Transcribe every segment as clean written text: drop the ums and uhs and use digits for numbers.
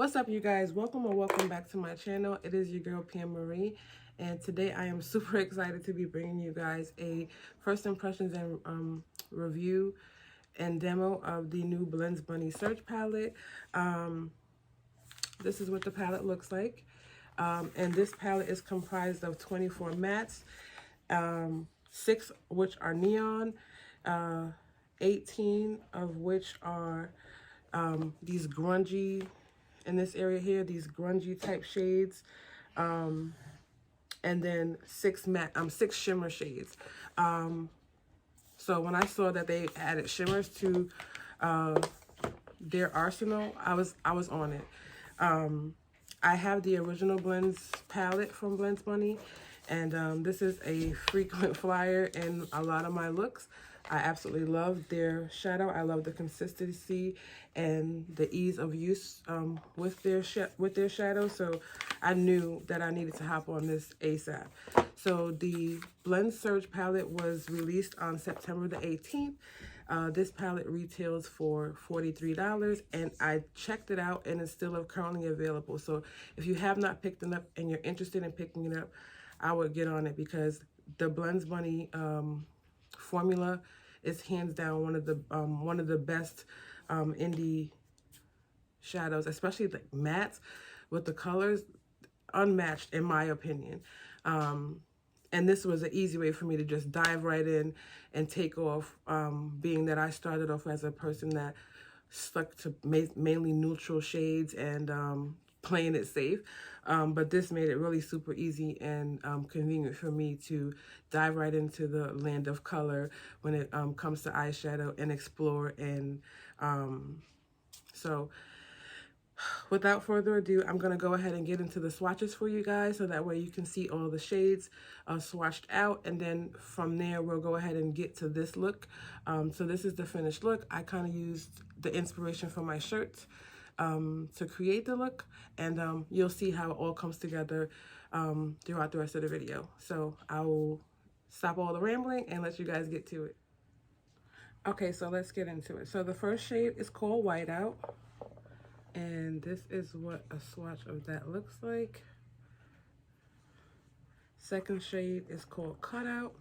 What's up, you guys? Welcome or welcome back to my channel. It is your girl Pam Marie, and today I am super excited to be bringing you guys a first impressions and review and demo of the new Blends Bunny Search palette. This is what the palette looks like, and this palette is comprised of 24 mattes, 6 which are neon, 18 of which are these grungy, in this area here, these grungy type shades, and then 6 shimmer shades. So when I saw that they added shimmers to their arsenal, I was on it. I have the original Blends palette from Blends Bunny, and this is a frequent flyer in a lot of my looks. I absolutely love their shadow. I love the consistency and the ease of use with their shadow. So I knew that I needed to hop on this ASAP. So the Blend Surge palette was released on September the 18th. This palette retails for $43, and I checked it out and it's still currently available. So if you have not picked it up and you're interested in picking it up, I would get on it, because the Blends Bunny formula is hands down one of the best indie shadows, especially the mattes with the colors, unmatched in my opinion. And this was an easy way for me to just dive right in and take off, being that I started off as a person that stuck to mainly neutral shades and playing it safe. But this made it really super easy and convenient for me to dive right into the land of color when it comes to eyeshadow and explore. And so without further ado, I'm going to go ahead and get into the swatches for you guys, so that way you can see all the shades swatched out, and then from there we'll go ahead and get to this look. So this is the finished look. I kind of used the inspiration from my shirt to create the look, and you'll see how it all comes together throughout the rest of the video. So I will stop all the rambling and let you guys get to it. Okay, so let's get into it. So the first shade is called Whiteout, and this is what a swatch of that looks like. Second shade is called Cutout.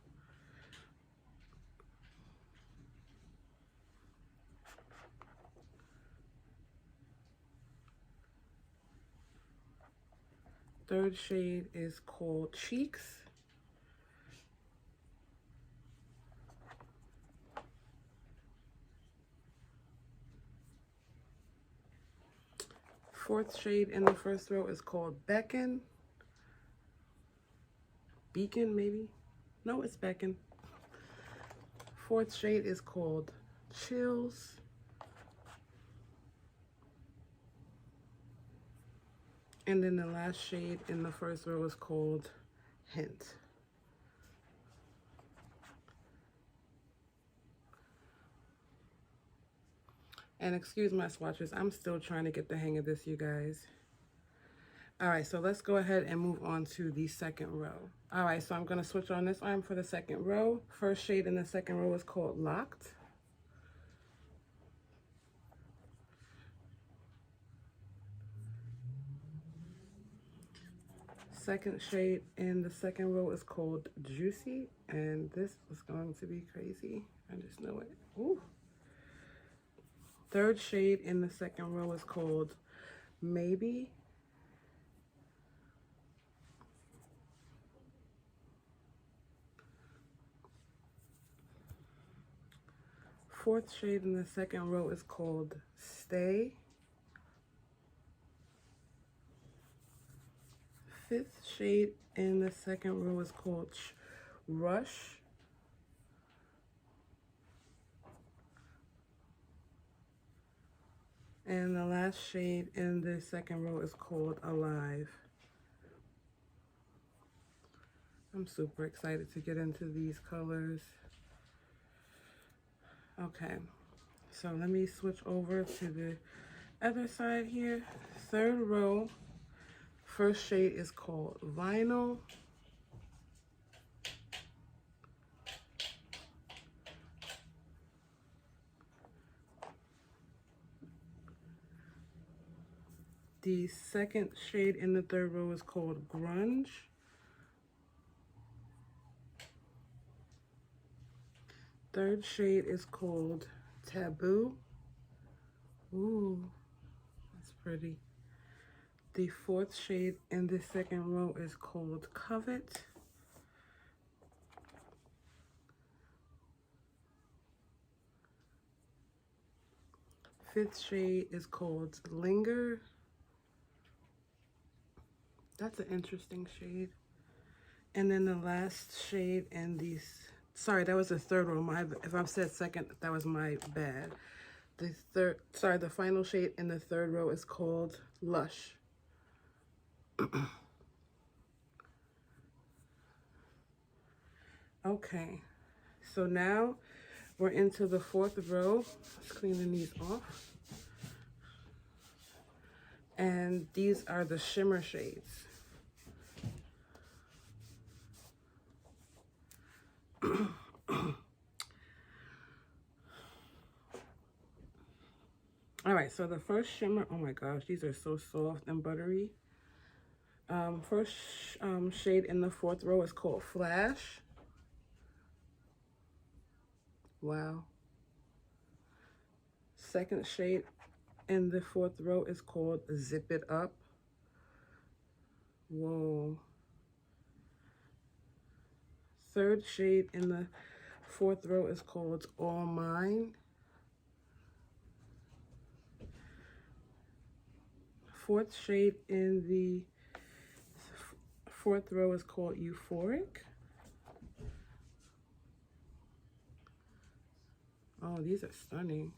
Third shade is called Cheeks. Fourth shade in the first row is called Beacon. Beacon, maybe? No, it's Beacon. Fourth shade is called Chills. And then the last shade in the first row is called Hint. And excuse my swatches, I'm still trying to get the hang of this, you guys. All right, so let's go ahead and move on to the second row. All right, so I'm gonna switch on this arm for the second row. First shade in the second row is called Locked. Second shade in the second row is called Juicy, and this is going to be crazy. I just know it. Ooh. Third shade in the second row is called Maybe. Fourth shade in the second row is called Stay. Fifth shade in the second row is called Rush. And the last shade in the second row is called Alive. I'm super excited to get into these colors. Okay, so let me switch over to the other side here. Third row, first shade is called Vinyl. The second shade in the third row is called Grunge. Third shade is called Taboo. Ooh, that's pretty. The fourth shade in the second row is called Covet. Fifth shade is called Linger. That's an interesting shade. And then the last shade in these, sorry, that was the third row. If I've said second, that was my bad. The final shade in the third row is called Lush. Okay, so now we're into the fourth row. Just cleaning these off. And these are the shimmer shades. All right, so the first shimmer, oh my gosh, these are so soft and buttery. First shade in the fourth row is called Flash. Wow. Second shade in the fourth row is called Zip It Up. Whoa. Third shade in the fourth row is called All Mine. Fourth shade in the fourth row is called Euphoric. Oh, these are stunning.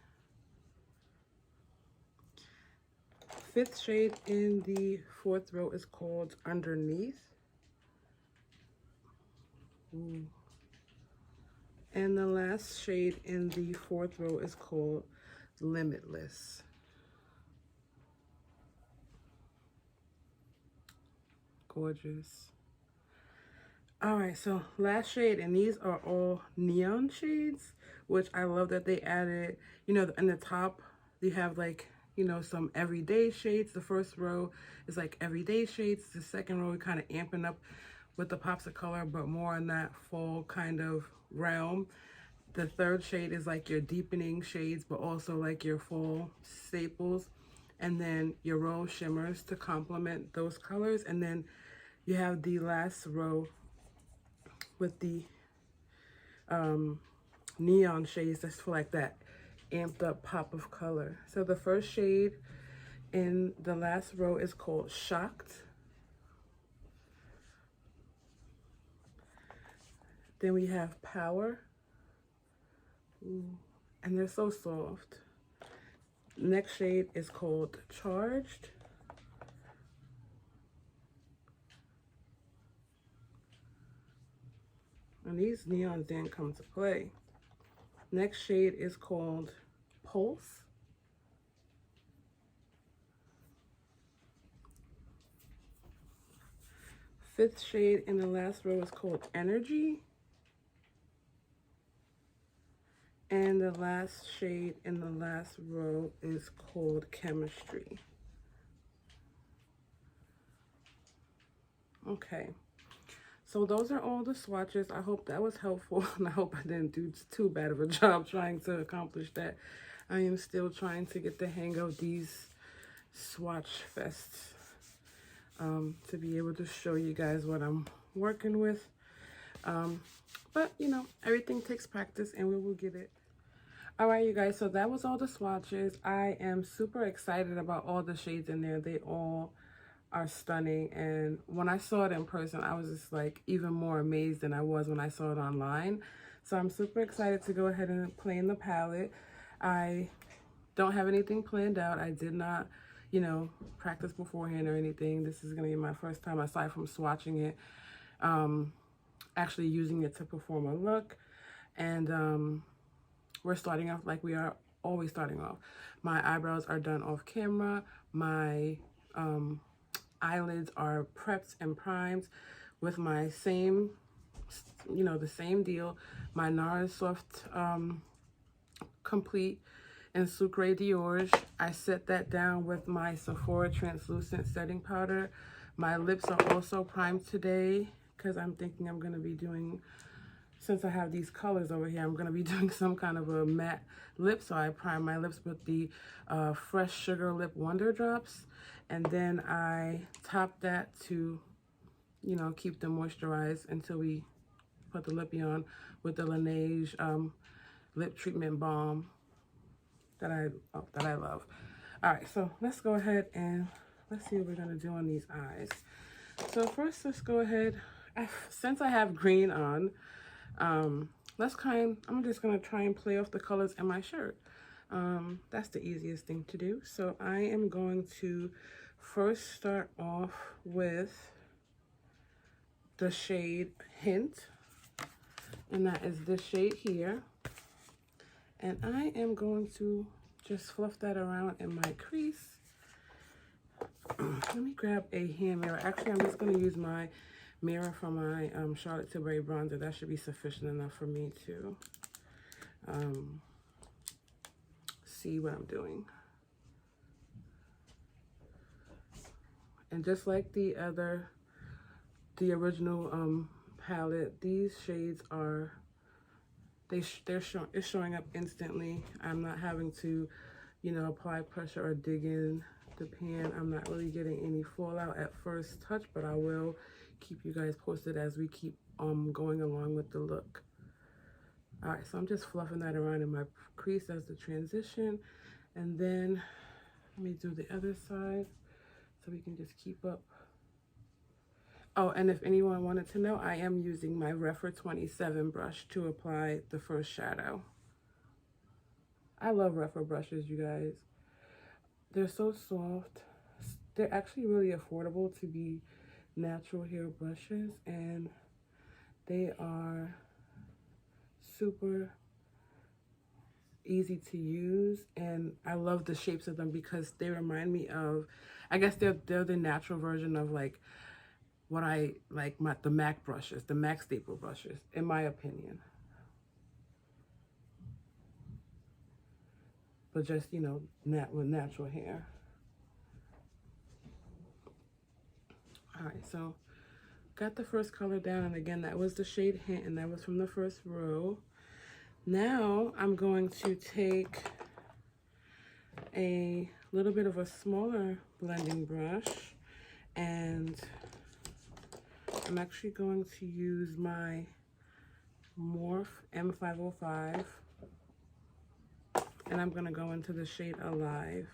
Fifth shade in the fourth row is called Underneath. Ooh. And the last shade in the fourth row is called Limitless. Gorgeous. All right, so last shade, and these are all neon shades, which I love that they added, you know, in the top, you have like, you know, some everyday shades. The first row is like everyday shades. The second row, we're kind of amping up with the pops of color, but more in that fall kind of realm. The third shade is like your deepening shades, but also like your fall staples. And then your row shimmers to complement those colors. And then you have the last row with the neon shades that's for like that amped up pop of color. So the first shade in the last row is called Shocked. Then we have Power. Ooh, and they're so soft. Next shade is called Charged. And these neons didn't come to play. Next shade is called Pulse. Fifth shade in the last row is called Energy. And the last shade in the last row is called Chemistry. Okay. So those are all the swatches. I hope that was helpful, and I hope I didn't do too bad of a job trying to accomplish that. I am still trying to get the hang of these swatch fests to be able to show you guys what I'm working with. But, you know, everything takes practice, and we will get it. All right, you guys, so that was all the swatches. I am super excited about all the shades in there. They all are stunning, and when I saw it in person, I was just like even more amazed than I was when I saw it online. So I'm super excited to go ahead and play in the palette. I don't have anything planned out. I did not, you know, practice beforehand or anything. This is gonna be my first time, aside from swatching it, actually using it to perform a look. And we're starting off like we are always starting off. My eyebrows are done off camera. My eyelids are prepped and primed with my same, you know, the same deal. My NARS Soft Complete in Sucre d'Orge. I set that down with my Sephora translucent setting powder. My lips are also primed today because I'm thinking I'm going to be doing, since I have these colors over here, I'm going to be doing some kind of a matte lip. So I prime my lips with the Fresh Sugar Lip Wonder Drops. And then I top that to, you know, keep them moisturized until we put the lippy on with the Laneige lip treatment balm that I love. All right, so let's go ahead and let's see what we're gonna do on these eyes. So first, let's go ahead. Since I have green on, I'm just gonna try and play off the colors in my shirt. That's the easiest thing to do. So I am going to first start off with the shade Hint, and that is this shade here. And I am going to just fluff that around in my crease. Let me grab a hand mirror. Actually, I'm just going to use my mirror from my Charlotte Tilbury bronzer. That should be sufficient enough for me to see what I'm doing. And just like the original palette, these shades are, it's showing up instantly. I'm not having to, you know, apply pressure or dig in the pan. I'm not really getting any fallout at first touch, but I will keep you guys posted as we keep going along with the look. All right, so I'm just fluffing that around in my crease as the transition. And then let me do the other side so we can just keep up. Oh, and if anyone wanted to know, I am using my Refer 27 brush to apply the first shadow. I love Refer brushes, you guys. They're so soft. They're actually really affordable to be natural hair brushes, and they are super easy to use, and I love the shapes of them because they remind me of, I guess they're the natural version of like what I like, the MAC brushes, the MAC staple brushes, in my opinion. But just, you know, with natural hair. All right, so got the first color down, and again, that was the shade Hint, and that was from the first row. Now I'm going to take a little bit of a smaller blending brush, and I'm actually going to use my Morph M505, and I'm going to go into the shade Alive.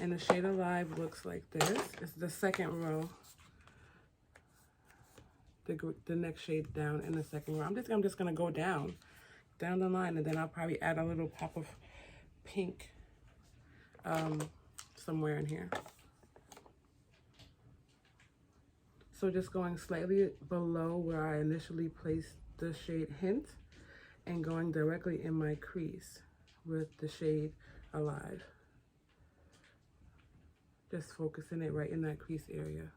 And the shade Alive looks like this. It's the second row, the next shade down in the second row. I'm just going to go down the line, and then I'll probably add a little pop of pink somewhere in here. So just going slightly below where I initially placed the shade Hint and going directly in my crease with the shade Alive. Just focusing it right in that crease area.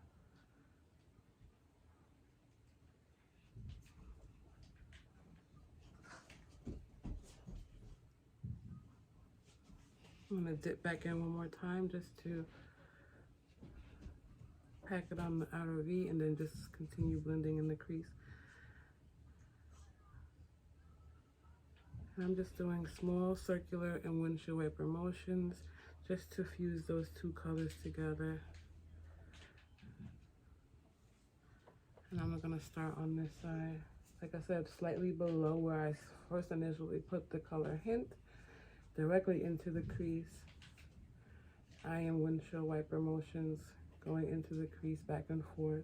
I'm going to dip back in one more time just to pack it on the outer V, and then just continue blending in the crease. And I'm just doing small circular and windshield wiper motions just to fuse those two colors together. And I'm going to start on this side. Like I said, slightly below where I first initially put the color Hint, directly into the crease. I am windshield wiper motions going into the crease back and forth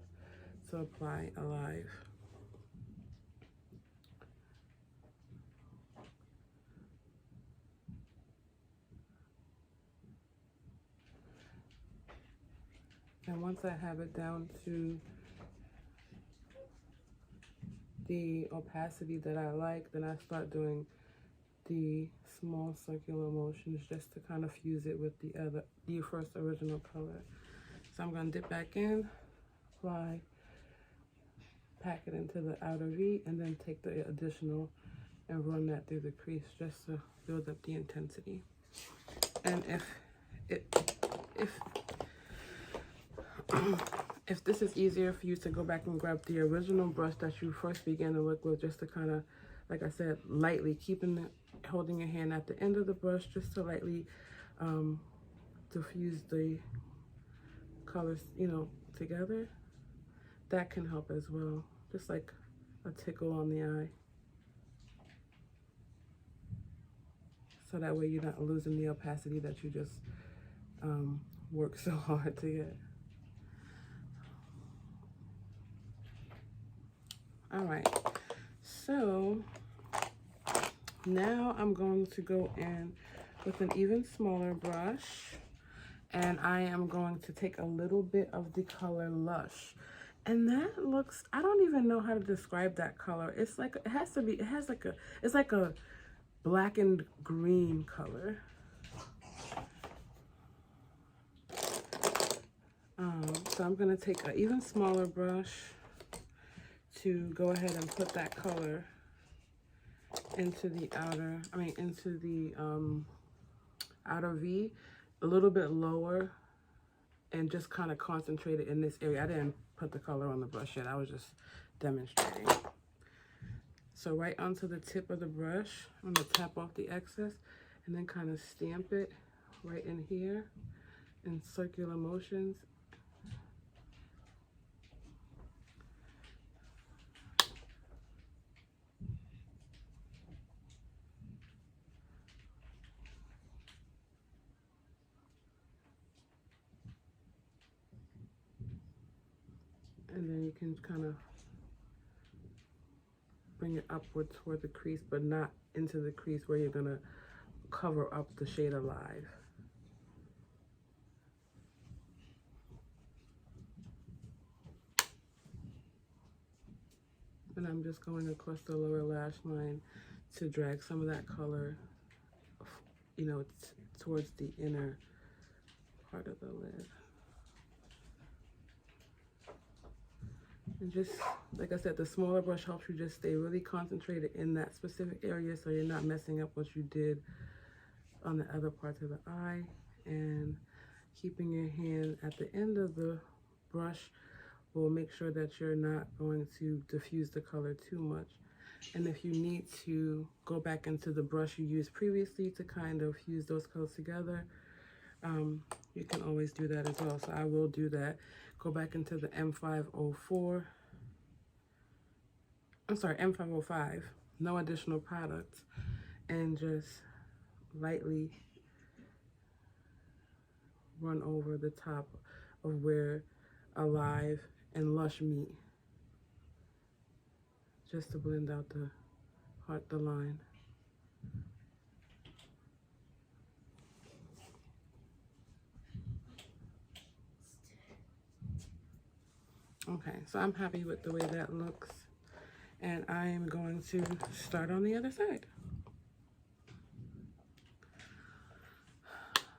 to apply Alive. And once I have it down to the opacity that I like, then I start doing the small circular motions just to kind of fuse it with the first original color. So I'm going to dip back in, apply, pack it into the outer V, and then take the additional and run that through the crease just to build up the intensity. And if this is easier for you to go back and grab the original brush that you first began to work with, just to kind of, like I said, lightly holding your hand at the end of the brush, just to lightly diffuse the colors, you know, together, that can help as well. Just like a tickle on the eye. So that way you're not losing the opacity that you just worked so hard to get. All right, so now I'm going to go in with an even smaller brush, and I am going to take a little bit of the color Lush. And that looks, I don't even know how to describe that color. It's like, it's like a blackened green color. So I'm gonna take an even smaller brush to go ahead and put that color into the outer V, a little bit lower, and just kind of concentrate it in this area. I didn't put the color on the brush yet, I was just demonstrating. So right onto the tip of the brush, I'm gonna tap off the excess and then kind of stamp it right in here in circular motions. And then you can kind of bring it upward toward the crease, but not into the crease where you're gonna cover up the shade Alive. And I'm just going across the lower lash line to drag some of that color, you know, towards the inner part of the lid. And just, like I said, the smaller brush helps you just stay really concentrated in that specific area, so you're not messing up what you did on the other parts of the eye. And keeping your hand at the end of the brush will make sure that you're not going to diffuse the color too much. And if you need to go back into the brush you used previously to kind of fuse those colors together, you can always do that as well. So I will do that. Go back into the M505, no additional products, and just lightly run over the top of where Alive and Lush meet, just to blend out the line. Okay, so I'm happy with the way that looks, and I am going to start on the other side.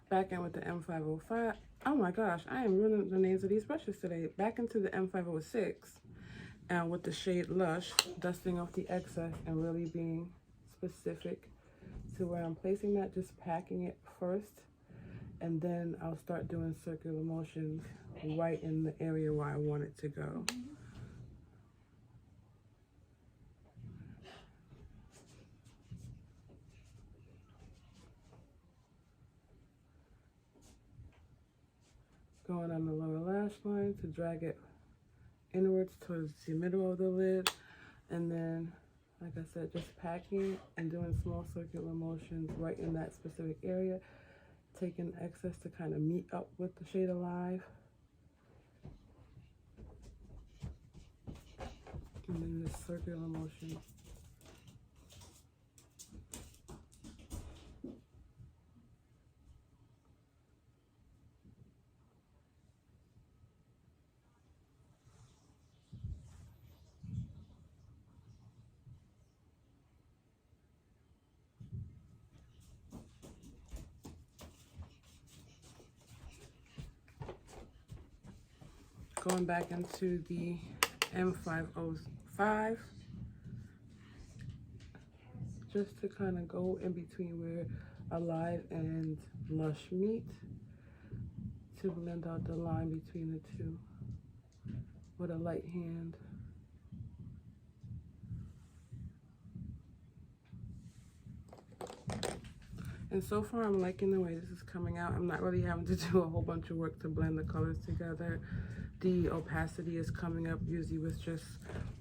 Back in with the M505. Oh my gosh, I am ruining the names of these brushes today. Back into the M506, and with the shade Lush, dusting off the excess and really being specific to where I'm placing that, just packing it first, and then I'll start doing circular motions right in the area where I want it to go. Going on the lower lash line to drag it inwards towards the middle of the lid, and then, like I said, just packing and doing small circular motions right in that specific area, taking excess to kind of meet up with the shade Alive. And then this circular motion. Going back into the M505, just to kind of go in between where Alive and Lush meet to blend out the line between the two with a light hand. And so far I'm liking the way this is coming out. I'm not really having to do a whole bunch of work to blend the colors together. The opacity is coming up usually with just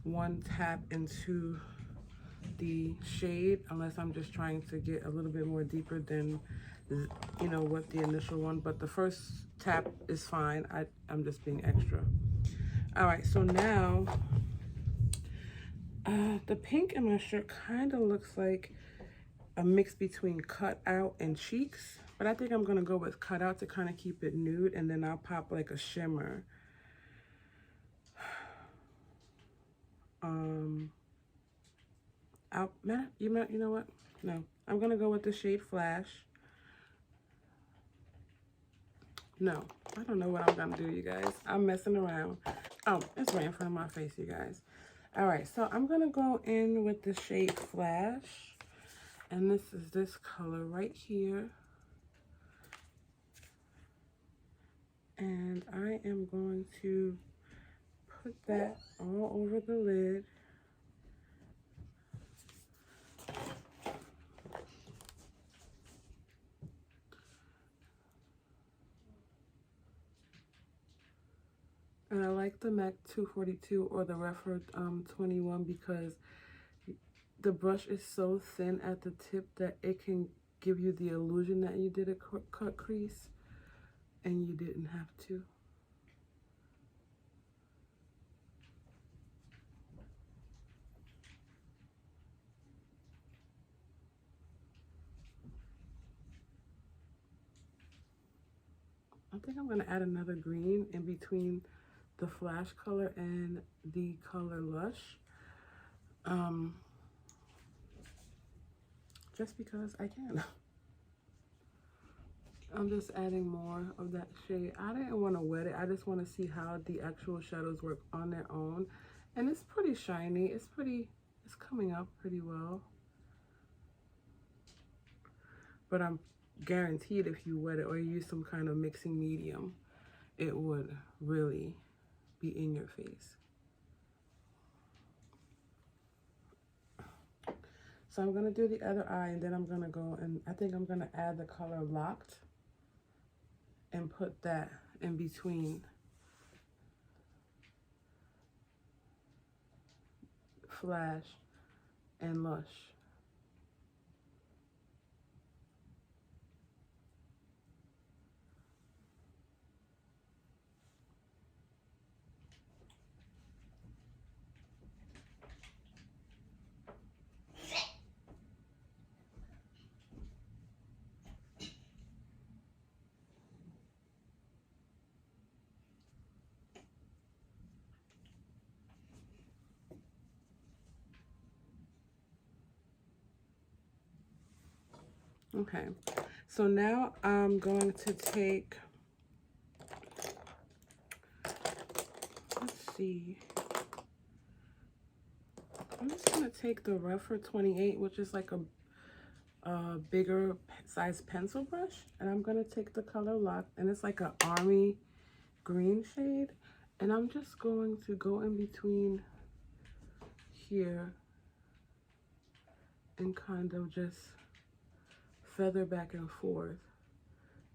one tap into the shade, unless I'm just trying to get a little bit more deeper than, you know, what the initial one. But the first tap is fine. I'm just being extra. All right, so now the pink in my shirt kind of looks like a mix between Cutout and Cheeks, but I think I'm gonna go with Cutout to kind of keep it nude, and then I'll pop like a shimmer. You know what? No, I'm gonna go with the shade Flash. No, I don't know what I'm gonna do, you guys. I'm messing around. Oh, it's right in front of my face, you guys. All right, so I'm gonna go in with the shade Flash. And this is this color right here. And I am going to put that all over the lid. And I like the MAC 242 or the Refer 21 because the brush is so thin at the tip that it can give you the illusion that you did a cut crease, and you didn't have to. I think I'm gonna add another green in between the Flash color and the color Lush. Just because I can. I'm just adding more of that shade. I didn't want to wet it. I just want to see how the actual shadows work on their own. And it's pretty shiny. It's coming up pretty well. But I'm guaranteed if you wet it or use some kind of mixing medium, it would really be in your face. So I'm gonna do the other eye, and then I'm gonna go and I think I'm gonna add the color Locked and put that in between Flash and Lush. Okay, so now I'm going to take, let's see, I'm just going to take the Refer 28, which is like a bigger size pencil brush, and I'm going to take the color Locked, and it's like an army green shade, and I'm just going to go in between here and kind of just feather back and forth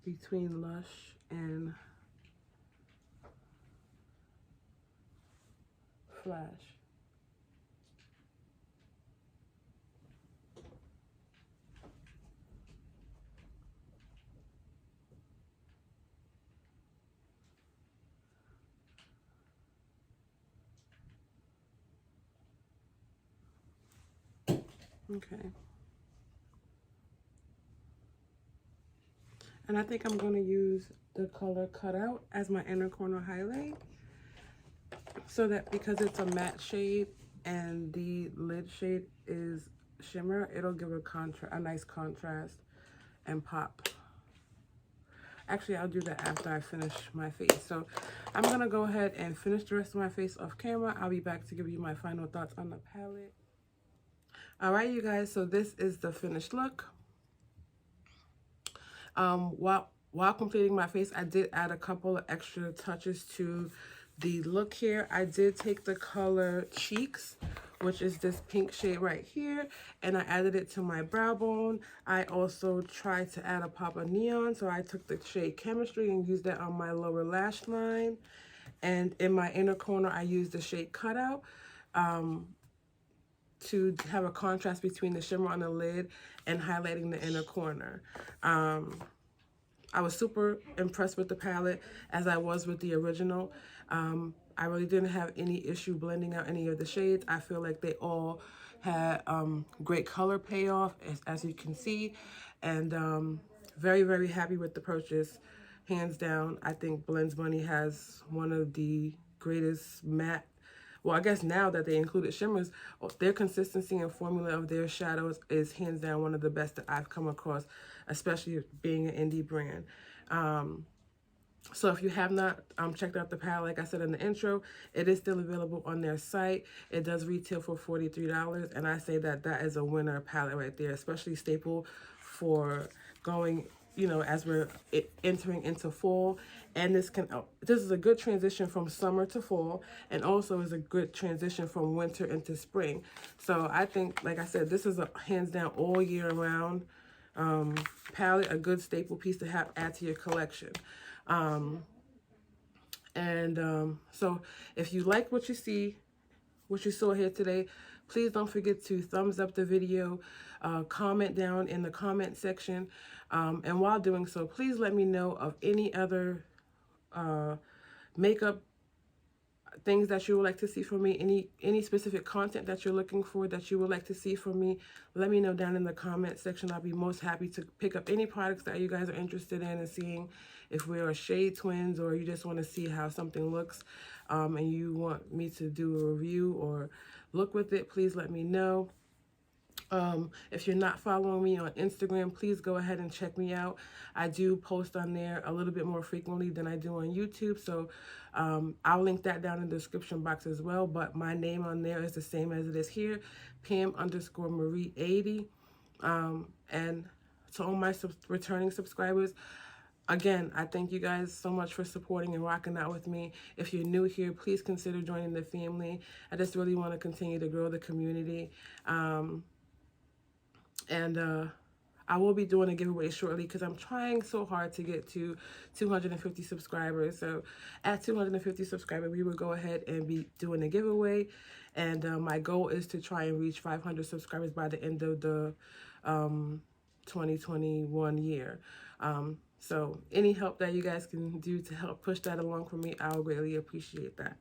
between Lush and Flash. Okay. And I think I'm going to use the color Cutout as my inner corner highlight, so that because it's a matte shade and the lid shade is shimmer, it'll give a nice contrast and pop. Actually, I'll do that after I finish my face. So I'm going to go ahead and finish the rest of my face off camera. I'll be back to give you my final thoughts on the palette. All right, you guys, so this is the finished look. While completing my face, I did add a couple of extra touches to the look here. I did take the color Cheeks, which is this pink shade right here, and I added it to my brow bone. I also tried to add a pop of neon, so I took the shade Chemistry and used that on my lower lash line. And in my inner corner, I used the shade Cutout to have a contrast between the shimmer on the lid and highlighting the inner corner. I was super impressed with the palette as I was with the original. I really didn't have any issue blending out any of the shades. I feel like they all had great color payoff, as you can see, and very, very happy with the purchase. Hands down, I think Blends Money has one of the greatest matte, well, I guess now that they included shimmers, their consistency and formula of their shadows is hands down one of the best that I've come across, especially being an indie brand. So if you have not checked out the palette, like I said in the intro, it is still available on their site. It does retail for $43, and I say that that is a winner palette right there, especially staple for going, you know, as we're entering into fall. And this is a good transition from summer to fall, and also is a good transition from winter into spring. So I think, like I said, this is a hands down all year round palette, a good staple piece to add to your collection. So if you like what you see, what you saw here today, please don't forget to thumbs up the video, comment down in the comment section, and while doing so, please let me know of any other makeup things that you would like to see from me, any specific content that you're looking for that you would like to see from me. Let me know down in the comment section. I'll be most happy to pick up any products that you guys are interested in and seeing if we are shade twins, or you just want to see how something looks and you want me to do a review or look with it. Please let me know. If you're not following me on Instagram, please go ahead and check me out. I do post on there a little bit more frequently than I do on YouTube, so I'll link that down in the description box as well. But my name on there is the same as it is here, Pam_Marie80. And to all my returning subscribers, again, I thank you guys so much for supporting and rocking out with me. If you're new here, please consider joining the family. I just really want to continue to grow the community. I will be doing a giveaway shortly because I'm trying so hard to get to 250 subscribers. So at 250 subscribers, we will go ahead and be doing a giveaway. And my goal is to try and reach 500 subscribers by the end of the 2021 year. So any help that you guys can do to help push that along for me, I'll greatly appreciate that.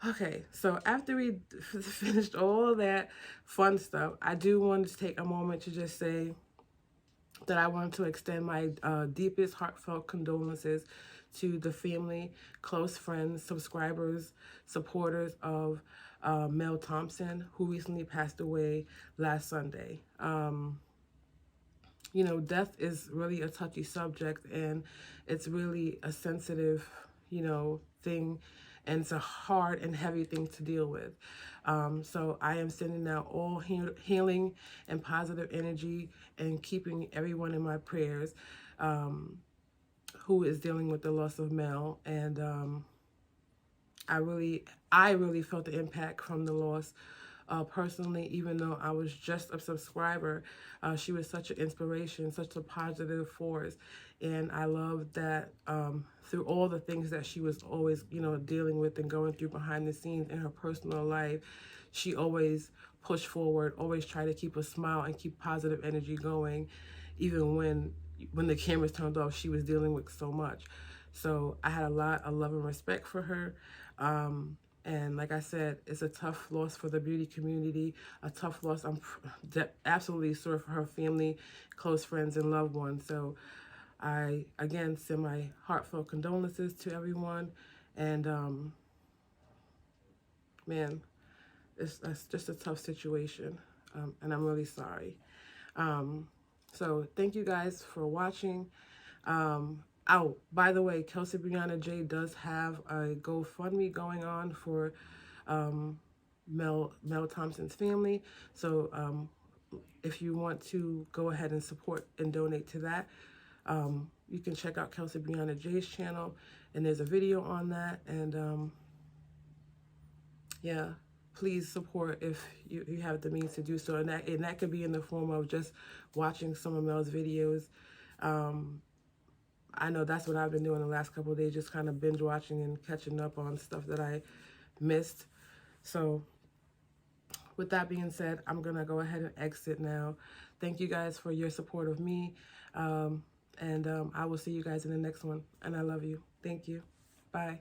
Okay, so after we finished all of that fun stuff, I do want to take a moment to just say that I want to extend my deepest heartfelt condolences to the family, close friends, subscribers, supporters of Mel Thompson, who recently passed away last Sunday. You know, death is really a touchy subject, and it's really a sensitive, you know, thing, and it's a hard and heavy thing to deal with. So I am sending out all healing and positive energy and keeping everyone in my prayers who is dealing with the loss of Mel. And I really felt the impact from the loss. Personally, even though I was just a subscriber, she was such an inspiration, such a positive force. And I love that through all the things that she was always, you know, dealing with and going through behind the scenes in her personal life, she always pushed forward, always tried to keep a smile and keep positive energy going, even when the cameras turned off, she was dealing with so much. So I had a lot of love and respect for her. And like I said, it's a tough loss for the beauty community, a tough loss, I'm absolutely sure, for her family, close friends, and loved ones. So I, again, send my heartfelt condolences to everyone. And, man, that's just a tough situation. And I'm really sorry. So thank you guys for watching. Oh, by the way, Kelsey Brianna J does have a GoFundMe going on for Mel Thompson's family. So if you want to go ahead and support and donate to that, You can check out Kelsey Brianna J's channel, and there's a video on that. And yeah, please support if you have the means to do so. And that could be in the form of just watching some of Mel's videos. I know that's what I've been doing the last couple of days, just kind of binge watching and catching up on stuff that I missed. So with that being said, I'm going to go ahead and exit now. Thank you guys for your support of me. I will see you guys in the next one. And I love you. Thank you. Bye.